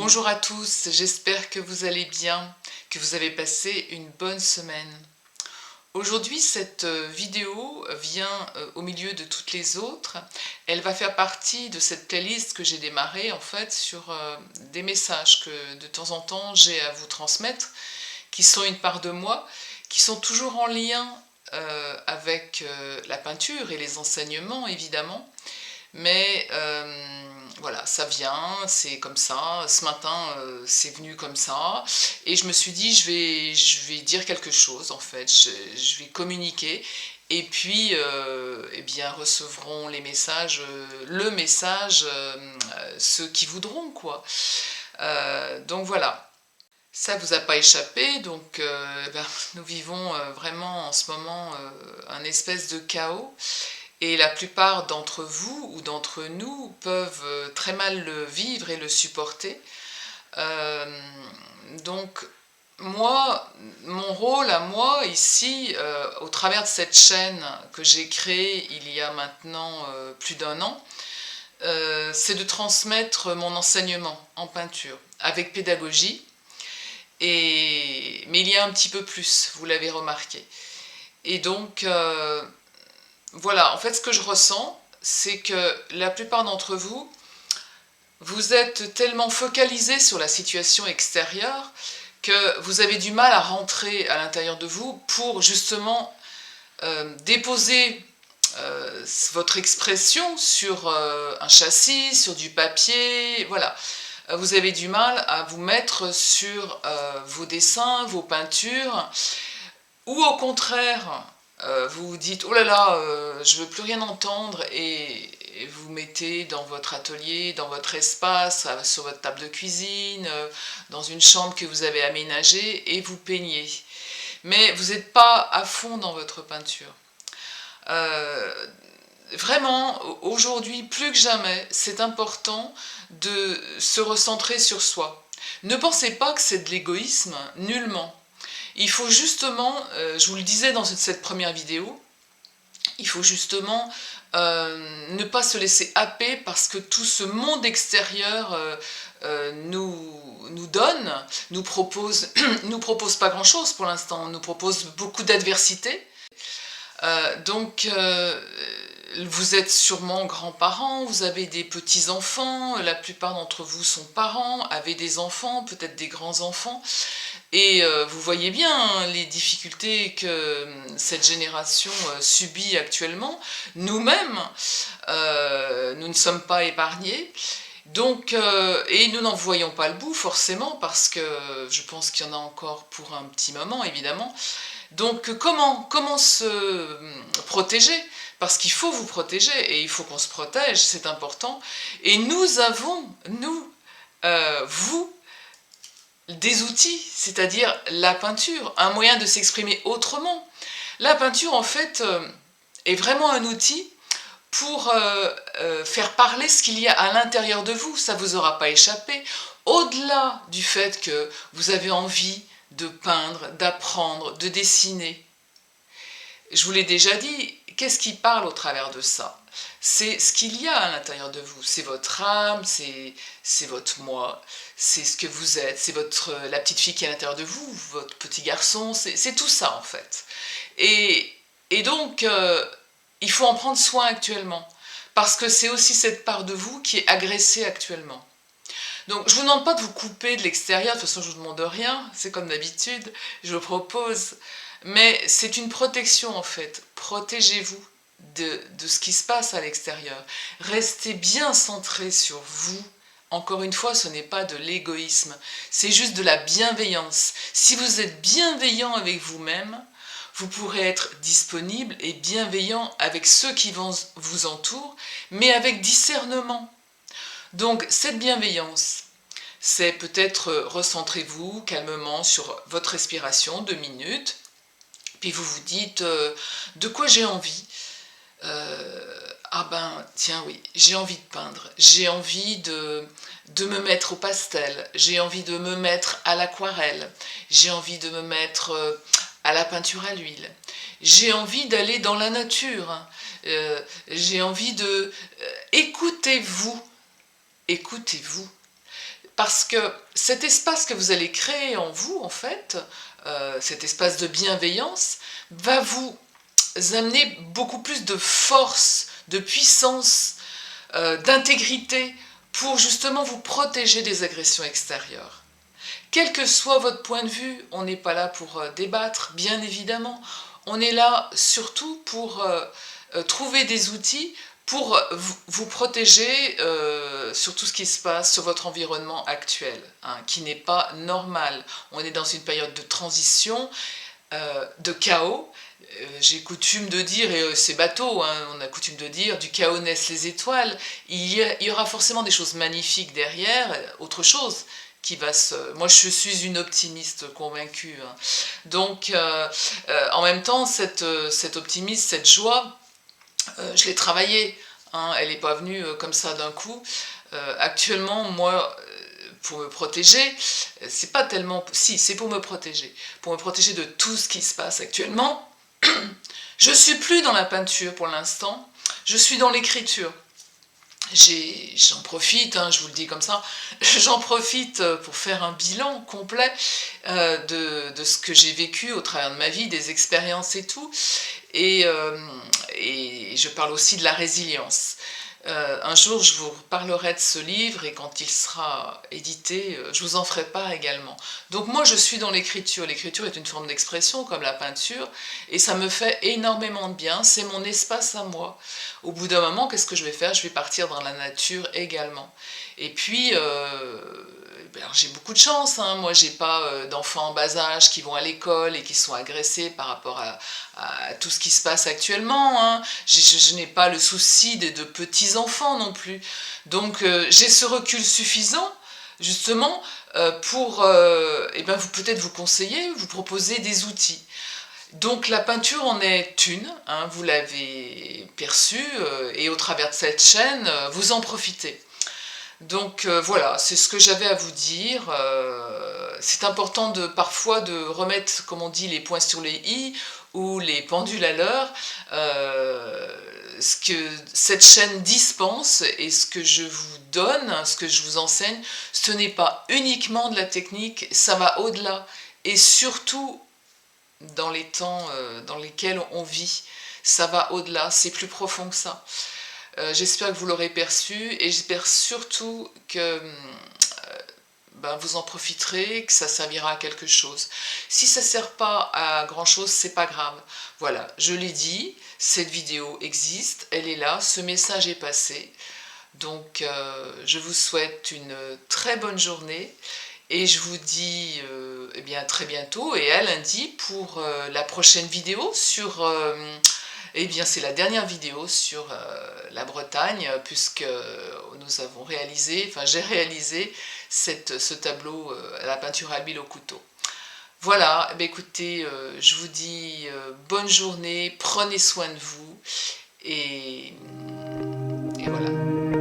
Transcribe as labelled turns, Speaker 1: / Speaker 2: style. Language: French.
Speaker 1: Bonjour à tous, j'espère que vous allez bien, que vous avez passé une bonne semaine. Aujourd'hui, cette vidéo vient au milieu de toutes les autres. Elle va faire partie de cette playlist que j'ai démarrée en fait sur des messages que de temps en temps j'ai à vous transmettre, qui sont une part de moi, qui sont toujours en lien avec la peinture et les enseignements évidemment. Mais voilà, ça vient, c'est comme ça. Ce matin, c'est venu comme ça. Et je me suis dit, je vais dire quelque chose, en fait. Je vais communiquer. Et puis, eh bien, recevront les messages, le message, ceux qui voudront, quoi. Donc voilà. Ça vous a pas échappé, donc ben, nous vivons vraiment en ce moment un espèce de chaos. Et la plupart d'entre vous ou d'entre nous peuvent très mal le vivre et le supporter. Euh, donc moi, mon rôle à moi ici, au travers de cette chaîne que j'ai créée il y a maintenant plus d'un an, c'est de transmettre mon enseignement en peinture avec pédagogie. Mais il y a un petit peu plus, vous l'avez remarqué. Et donc, voilà, en fait, ce que je ressens, c'est que la plupart d'entre vous, vous êtes tellement focalisés sur la situation extérieure que vous avez du mal à rentrer à l'intérieur de vous pour justement déposer votre expression sur un châssis, sur du papier, voilà. Vous avez du mal à vous mettre sur vos dessins, vos peintures, ou au contraire, vous vous dites oh là là, je veux plus rien entendre et vous mettez dans votre atelier, dans votre espace, sur votre table de cuisine, dans une chambre que vous avez aménagée et vous peignez. Mais vous n'êtes pas à fond dans votre peinture. Euh, Vraiment, aujourd'hui, plus que jamais, c'est important de se recentrer sur soi. Ne pensez pas que c'est de l'égoïsme, nullement. Il faut justement, je vous le disais dans cette première vidéo, il faut justement ne pas se laisser happer parce que tout ce monde extérieur nous donne, nous propose, nous propose pas grand-chose pour l'instant, nous propose beaucoup d'adversité. Donc, vous êtes sûrement grands-parents, vous avez des petits-enfants, la plupart d'entre vous sont parents, avez des enfants, peut-être des grands-enfants. Et vous voyez bien hein, les difficultés que cette génération subit actuellement. Nous-mêmes, nous ne sommes pas épargnés. Donc, et nous n'en voyons pas le bout forcément parce que je pense qu'il y en a encore pour un petit moment évidemment. Donc comment se protéger? Parce qu'il faut vous protéger et il faut qu'on se protège, c'est important. Et nous avons, vous, des outils, c'est-à-dire la peinture, un moyen de s'exprimer autrement. La peinture, en fait, est vraiment un outil pour faire parler ce qu'il y a à l'intérieur de vous. Ça ne vous aura pas échappé. Au-delà du fait que vous avez envie de peindre, d'apprendre, de dessiner, je vous l'ai déjà dit, qu'est-ce qui parle au travers de ça? C'est ce qu'il y a à l'intérieur de vous, c'est votre âme, c'est votre moi, c'est ce que vous êtes, c'est la petite fille qui est à l'intérieur de vous, votre petit garçon, c'est tout ça en fait. Et donc, il faut en prendre soin actuellement, parce que c'est aussi cette part de vous qui est agressée actuellement. Donc je ne vous demande pas de vous couper de l'extérieur, de toute façon je ne vous demande rien, c'est comme d'habitude, je vous propose. Mais c'est une protection en fait, protégez-vous de ce qui se passe à l'extérieur. Restez bien centré sur vous. Encore une fois, ce n'est pas de l'égoïsme, c'est juste de la bienveillance. Si vous êtes bienveillant avec vous-même, vous pourrez être disponible et bienveillant avec ceux qui vous entourent, mais avec discernement. Donc cette bienveillance, c'est peut-être recentrez-vous calmement sur votre respiration, 2 minutes, puis vous vous dites de quoi j'ai envie. Ah ben tiens oui, j'ai envie de peindre, j'ai envie de me mettre au pastel, j'ai envie de me mettre à l'aquarelle, j'ai envie de me mettre à la peinture à l'huile, j'ai envie d'aller dans la nature, j'ai envie de... écoutez-vous, écoutez-vous. parce que cet espace que vous allez créer en vous, en fait, cet espace de bienveillance, va vous amener beaucoup plus de force, de puissance, d'intégrité pour justement vous protéger des agressions extérieures. Quel que soit votre point de vue, on n'est pas là pour débattre, bien évidemment. On est là surtout pour trouver des outils pour vous protéger sur tout ce qui se passe sur votre environnement actuel, hein, qui n'est pas normal. On est dans une période de transition, de chaos. J'ai coutume de dire, et c'est bateau, hein, on a coutume de dire, du chaos naissent les étoiles. Il y aura forcément des choses magnifiques derrière, autre chose qui va se... Moi, je suis une optimiste convaincue. Hein. Donc, en même temps, cet optimisme, cette joie, je l'ai travaillée. Hein, elle n'est pas venue comme ça d'un coup. Actuellement, moi, pour me protéger, c'est pas tellement... Si, c'est pour me protéger de tout ce qui se passe actuellement. Je suis plus dans la peinture pour l'instant, je suis dans l'écriture. J'en profite, hein, je vous le dis comme ça, j'en profite pour faire un bilan complet de ce que j'ai vécu au travers de ma vie, des expériences et tout. Et je parle aussi de la résilience. Un jour, je vous parlerai de ce livre et quand il sera édité, je vous en ferai part également. Donc moi, je suis dans l'écriture. L'écriture est une forme d'expression comme la peinture et ça me fait énormément de bien. C'est mon espace à moi. Au bout d'un moment, qu'est-ce que je vais faire? Je vais partir dans la nature également. Et puis, j'ai beaucoup de chance. Hein. Moi, j'ai pas d'enfants en bas âge qui vont à l'école et qui sont agressés par rapport à tout ce qui se passe actuellement. Hein. Je n'ai pas le souci de petits-enfants non plus. Donc, j'ai ce recul suffisant, justement, pour peut-être vous conseiller, vous proposer des outils. Donc la peinture en est une, hein, vous l'avez perçue, et au travers de cette chaîne, vous en profitez. Donc voilà, c'est ce que j'avais à vous dire. C'est important parfois de remettre, comme on dit, les points sur les i ou les pendules à l'heure. Ce que cette chaîne dispense et ce que je vous donne, ce que je vous enseigne, ce n'est pas uniquement de la technique, ça va au-delà. Et surtout dans les temps dans lesquels on vit, ça va au-delà, c'est plus profond que ça. J'espère que vous l'aurez perçu et j'espère surtout que vous en profiterez, que ça servira à quelque chose. Si ça ne sert pas à grand chose, c'est pas grave. Voilà, je l'ai dit, cette vidéo existe, elle est là, ce message est passé. Donc je vous souhaite une très bonne journée et je vous dis à très bientôt et à lundi pour la prochaine vidéo sur... c'est la dernière vidéo sur la Bretagne, puisque nous avons réalisé, j'ai réalisé ce tableau à la peinture à l'huile au couteau. Voilà, écoutez, je vous dis bonne journée, prenez soin de vous, et voilà.